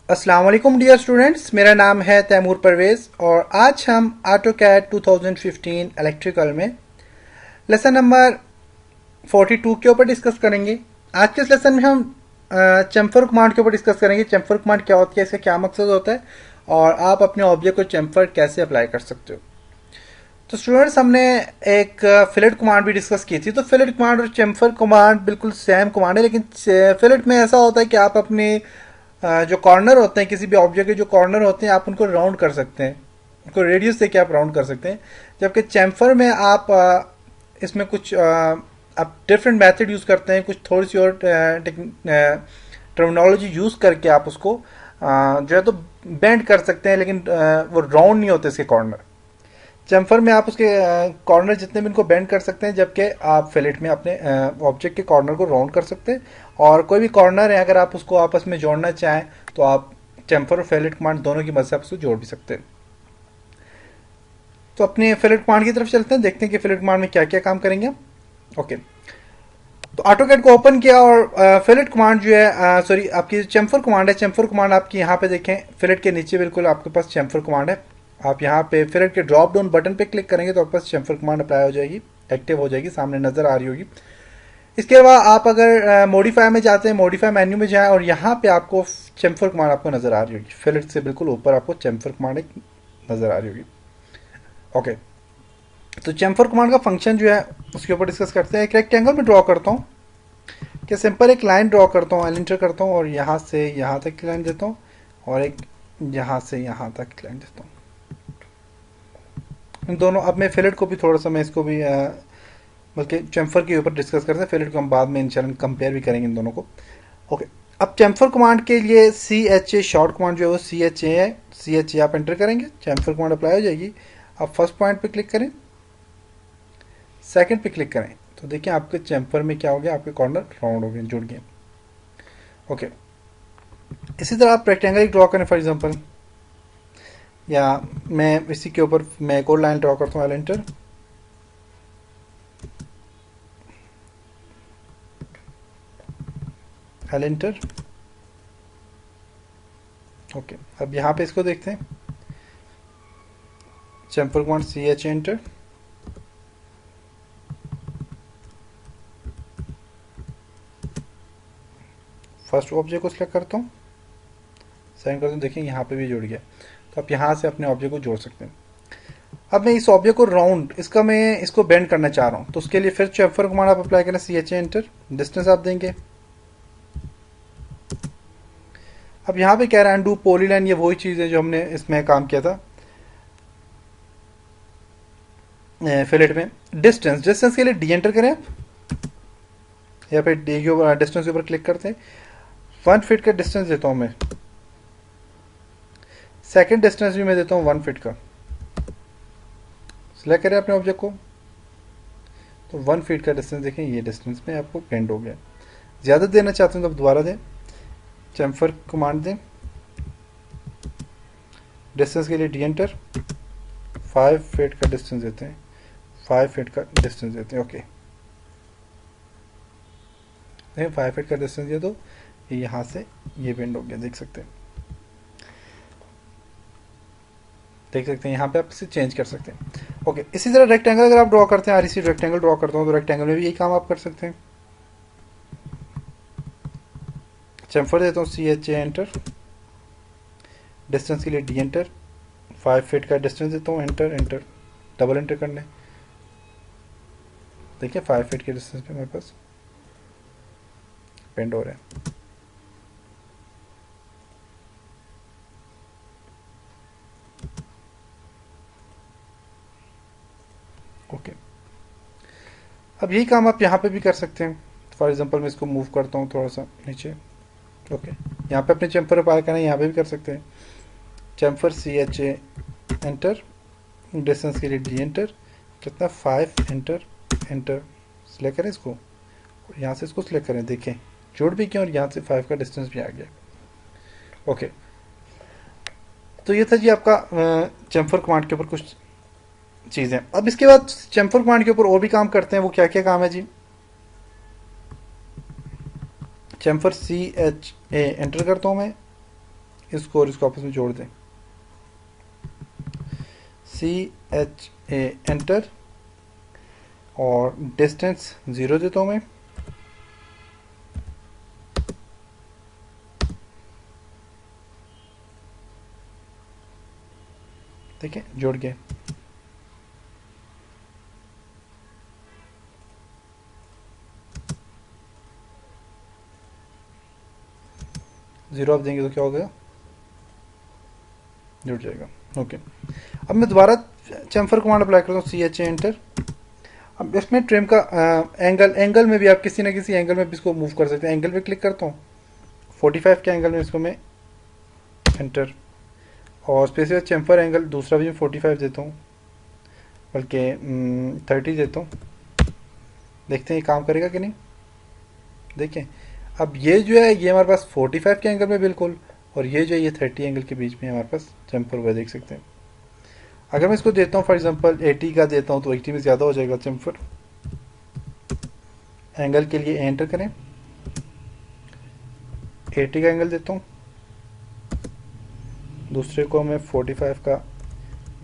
अस्सलाम वालेकुम dear students, मेरा नाम है तैमूर परवेज़ और आज हम ऑटोकैड 2015 इलेक्ट्रिकल में लेसन नंबर 42 के ऊपर डिस्कस करेंगे। आज के इस लेसन में हम चैम्फर कमांड के ऊपर डिस्कस करेंगे। चैम्फर कमांड क्या होती है, इसका क्या मकसद होता है और आप अपने ऑब्जेक्ट को चैम्फर कैसे अप्लाई कर सकते हो। तो स्टूडेंट्स, हमने एक फिलेट कमांड भी डिस्कस की थी। तो फिलेट कमांड और चैम्फर कमांड बिल्कुल सेम कमांड है, लेकिन फिलेट में ऐसा होता है कि आप अपने जो कॉर्नर होते हैं, किसी भी ऑब्जेक्ट के जो कॉर्नर होते हैं, आप उनको राउंड कर सकते हैं, उनको रेडियस से आप राउंड कर सकते हैं। जबकि चैम्फर में आप इसमें कुछ आप डिफरेंट मेथड यूज़ करते हैं, कुछ थोड़ी सी और टर्मिनोलॉजी यूज़ करके आप उसको जो है तो बेंड कर सकते हैं, लेकिन वो राउंड नहीं होते इसके कॉर्नर। चैम्फर में आप उसके कॉर्नर जितने भी इनको बेंड कर सकते हैं, जबकि आप फिलेट में अपने ऑब्जेक्ट के कॉर्नर को राउंड कर सकते हैं। और कोई भी कॉर्नर है, अगर आप उसको आपस में जोड़ना चाहें तो आप चैम्फर और फिलेट कमांड दोनों की मदद से आप उसको जोड़ भी सकते हैं। तो अपने फिलेट कमांड की तरफ चलते हैं, देखते हैं कि फिलेट कमांड में क्या क्या काम करेंगे हम। ओके, तो ऑटोकैड को ओपन किया और फिलेट कमांड जो है, सॉरी, आपकी चैम्फर कमांड है। चैम्फर कमांड आपकी यहाँ पे देखें, फिलेट के नीचे बिल्कुल आपके पास चैम्फर कमांड है। आप यहाँ पे फिलेट के ड्रॉप डाउन बटन पे क्लिक करेंगे तो आपके पास चैम्फर कमांड अप्लाई हो जाएगी, एक्टिव हो जाएगी, सामने नजर आ रही होगी। इसके अलावा आप अगर मॉडिफाई में जाते हैं, मॉडिफाई मेन्यू में जाएं और यहाँ पे आपको चैम्फर कमांड आपको नजर आ रही होगी। फिलेट से बिल्कुल ऊपर आपको चैम्फर कमांड एक नजर आ रही होगी। ओके, तो चैम्फर कमांड का फंक्शन जो है उसके ऊपर डिस्कस करते हैं। एक रेक्टेंगल में ड्रॉ करता हूँ कि सिंपल एक लाइन ड्रॉ करता हूँ, एंटर करता हूँ और यहाँ से यहाँ तक की लाइन देता हूँ और एक यहाँ से यहाँ तक की लाइन देता हूँ। इन दोनों, अब मैं फिलेट को भी थोड़ा सा, मैं इसको भी बल्कि चैम्फर के ऊपर डिस्कस करते हैं, फिलेट को हम बाद में इंशाल्लाह कंपेयर भी करेंगे इन दोनों को। ओके, अब चैम्फर कमांड के लिए CHA शॉर्ट कमांड जो है वो CHA है। CHA आप एंटर करेंगे, चैम्फर कमांड अप्लाई हो जाएगी। आप फर्स्ट पॉइंट पे क्लिक करें, सेकंड पे क्लिक करें, तो देखिए आपके चैम्फर में क्या हो गया, आपके कॉर्नर राउंड हो गए, जुड़ गए। ओके, इसी तरह आप रेक्टेंगल ड्रॉ करें फॉर एग्जांपल, या मैं इसी के ऊपर मैं एक और लाइन ड्रॉ करता हूँ, एंटर। एंटर। ओके, अब यहाँ पे इसको देखते हैं, chamfer command CHA enter. First object को सिलेक्ट करता हूँ, सेकंड करता हूँ, देखिए यहाँ पे भी जुड़ गया। तो आप यहाँ से अपने ऑब्जेक्ट को जोड़ सकते हैं। अब मैं इस ऑब्जेक्ट को राउंड, इसका मैं इसको बेंड करना चाह रहा हूँ, तो उसके लिए फिर चैम्फर कमांड आप अप्लाई करें, CHA एंटर। डिस्टेंस आप देंगे। अब यहाँ पे कह रहा है अनडू पॉलीलाइन, ये वही चीज़ है जो हमने इसमें काम किया था फिलेट में। डिस्टेंस, डिस्टेंस के लिए डी एंटर करें आप, या फिर डी के ऊपर डिस्टेंस के ऊपर क्लिक करते हैं। 1 फीट का डिस्टेंस देता हूँ मैं। सेकंड डिस्टेंस भी मैं देता हूँ 1 फीट का। सिलेक्ट करें अपने ऑब्जेक्ट को, तो 1 फीट का डिस्टेंस देखें, ये डिस्टेंस में आपको बेंड हो गया। ज़्यादा देना चाहते हैं तो दोबारा दें, चैम्फर कमांड दें, डिस्टेंस के लिए डी एंटर, 5 फीट का डिस्टेंस देते हैं, 5 फीट का डिस्टेंस देते हैं। ओके, 5 फीट का डिस्टेंस दिया तो ये यहाँ से ये बेंड हो गया, देख सकते हैं, देख सकते हैं, यहाँ पे आप इसे चेंज कर सकते हैं। ओके, इसी तरह रेक्टेंगल अगर आप ड्रॉ करते हैं, REC रेक्टेंगल ड्रॉ करता हूँ, तो रेक्टेंगल में भी यही काम आप कर सकते हैं। चैम्फर देता हूँ CHA एंटर, डिस्टेंस के लिए डी एंटर, 5 फीट का डिस्टेंस देता हूँ, एंटर एंटर, डबल एंटर करने। देखिए 5 फीट के डिस्टेंस पे मेरे पास बेंड हो रहा है। ओके, अब यही काम आप यहाँ पे भी कर सकते हैं। फॉर एग्जांपल मैं इसको मूव करता हूँ थोड़ा सा नीचे। ओके, यहाँ पे अपने चैम्फर अप्लाई करना है, यहाँ पे भी कर सकते हैं। चैम्फर CHA एंटर, डिस्टेंस के लिए डी एंटर, कितना 5 एंटर एंटर, सिलेक्ट करें इसको और यहाँ से इसको सिलेक्ट करें, देखें जुड़ भी किया और यहाँ से 5 का डिस्टेंस भी आ गया। ओके, तो ये था जी आपका चैम्फर कमांड के ऊपर कुछ चीज़ें। अब इसके बाद चैम्फर कमांड के ऊपर और भी काम करते हैं। वो क्या क्या काम है जी? चैम्फर CHA एंटर करता हूँ मैं, इसको और इसको आपस में जोड़ दें, CHA एंटर, और डिस्टेंस 0 देता हूँ मैं, ठीक है, जुड़ गए। जीरो आप देंगे तो क्या हो गया, जुड़ जाएगा। ओके, अब मैं दोबारा चैम्फर कमांड अप्लाई करता हूँ, CHA एंटर। अब इसमें ट्रिम का एंगल में भी आप किसी ना किसी एंगल में भी इसको मूव कर सकते हैं। एंगल पे क्लिक करता हूँ, 45 के एंगल में इसको मैं एंटर, और स्पेसिफिक चैम्फर एंगल दूसरा भी मैं 45 देता हूँ, बल्कि 30 देता हूँ। देखते हैं ये काम करेगा कि नहीं। देखें, अब ये जो है ये हमारे पास 45 के एंगल में बिल्कुल, और ये जो है ये 30 एंगल के बीच में हमारे पास चैम्फर हुआ, देख सकते हैं। अगर मैं इसको देता हूँ फॉर एग्जांपल 80 का देता हूँ तो 80 में ज़्यादा हो जाएगा चैम्फर। एंगल के लिए एंटर करें, 80 का एंगल देता हूँ, दूसरे को मैं 45 का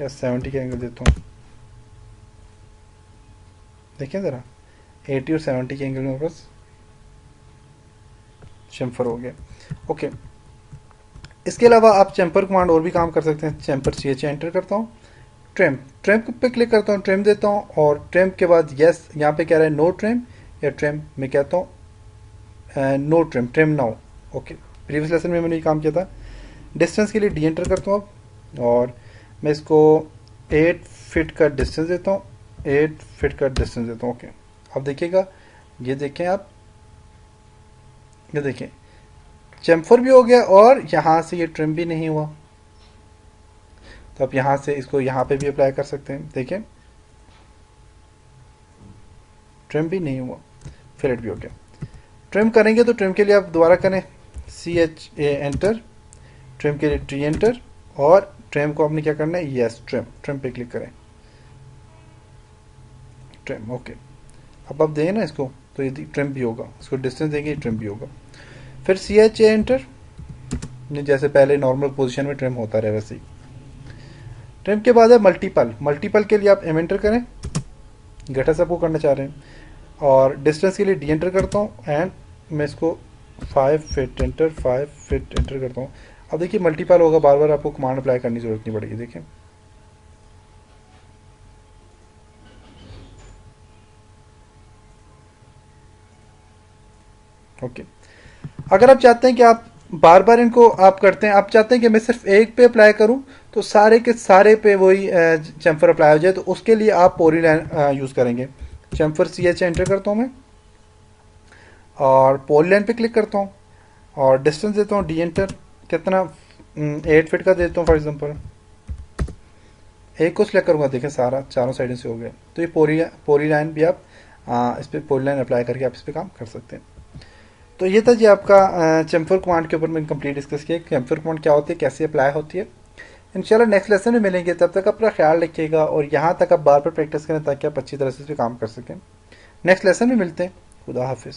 या 70 का एंगल देता हूँ। देखिए ज़रा, 80 और 70 के एंगल में बस चैम्फर हो गया। ओके, इसके अलावा आप चैम्फर कमांड और भी काम कर सकते हैं। चैम्फर CHA एंटर करता हूँ, ट्रिम पे क्लिक करता हूँ, ट्रिम देता हूँ, और ट्रिम के बाद यस, यहाँ पे कह रहा है नो ट्रिम या ट्रिम, मैं कहता हूँ no trim, trim now. Okay, previous lesson में मैंने ये काम किया था। डिस्टेंस के लिए डी एंटर करता हूँ अब, और मैं इसको 8 फीट का डिस्टेंस देता हूँ, 8 फीट का डिस्टेंस देता हूँ। ओके, अब देखिएगा, ये देखें आप, ये देखें चैम्फर भी हो गया और यहाँ से ये ट्रिम भी नहीं हुआ। तो आप यहाँ से इसको यहाँ पे भी अप्लाई कर सकते हैं। देखें, ट्रिम भी नहीं हुआ, फिलेट भी हो गया। ट्रिम करेंगे तो ट्रिम के लिए आप दोबारा करें, CHA एंटर, ट्रिम के लिए T एंटर, और ट्रिम को आपने क्या करना है, यस ट्रिम, ट्रिम पे क्लिक करें, ट्रिम। ओके, अब आप दें ना इसको तो ये ट्रिम भी होगा, इसको डिस्टेंस देंगे ट्रिम भी होगा। फिर CHA एंटर, जैसे पहले नॉर्मल पोजीशन में ट्रिम होता रहे वैसे ही। ट्रिम के बाद है मल्टीपल, मल्टीपल के लिए आप M एंटर करें, गठा सबको करना चाह रहे हैं, और डिस्टेंस के लिए D एंटर करता हूँ, एंड मैं इसको 5 फीट एंटर, 5 फीट एंटर करता हूँ। अब देखिए मल्टीपल होगा, बार बार आपको कमांड अप्लाई करने की जरूरत नहीं पड़ेगी। देखें, ओके। अगर आप चाहते हैं कि आप बार बार इनको आप करते हैं, आप चाहते हैं कि मैं सिर्फ एक पे अप्लाई करूं तो सारे के सारे पे वही चैम्फर अप्लाई हो जाए, तो उसके लिए आप पोली लाइन यूज़ करेंगे। चैम्फर CHA एंटर करता हूं मैं, और पोली लाइन पे क्लिक करता हूं, और डिस्टेंस देता हूं D एंटर, कितना 8 फीट का देता हूं फॉर एग्जांपल। एक को सिलेक्ट करूँगा, देखें सारा चारों साइड से हो गया। तो ये पोली लाइन भी आप इस पर पोली लाइन अप्लाई करके आप इस पर काम कर सकते हैं। तो ये था जी आपका चैम्फर कमांड के ऊपर मैंने कंप्लीट डिस्कस किया, चैम्फर कमांड क्या होती है, कैसे अप्लाई होती है। इंशाल्लाह नेक्स्ट लेसन में मिलेंगे, तब तक अपना ख्याल रखिएगा, और यहाँ तक आप बार बार प्रैक्टिस करें ताकि आप अच्छी तरह से इस पर काम कर सकें। नेक्स्ट लेसन में मिलते हैं, खुदा हाफिज़।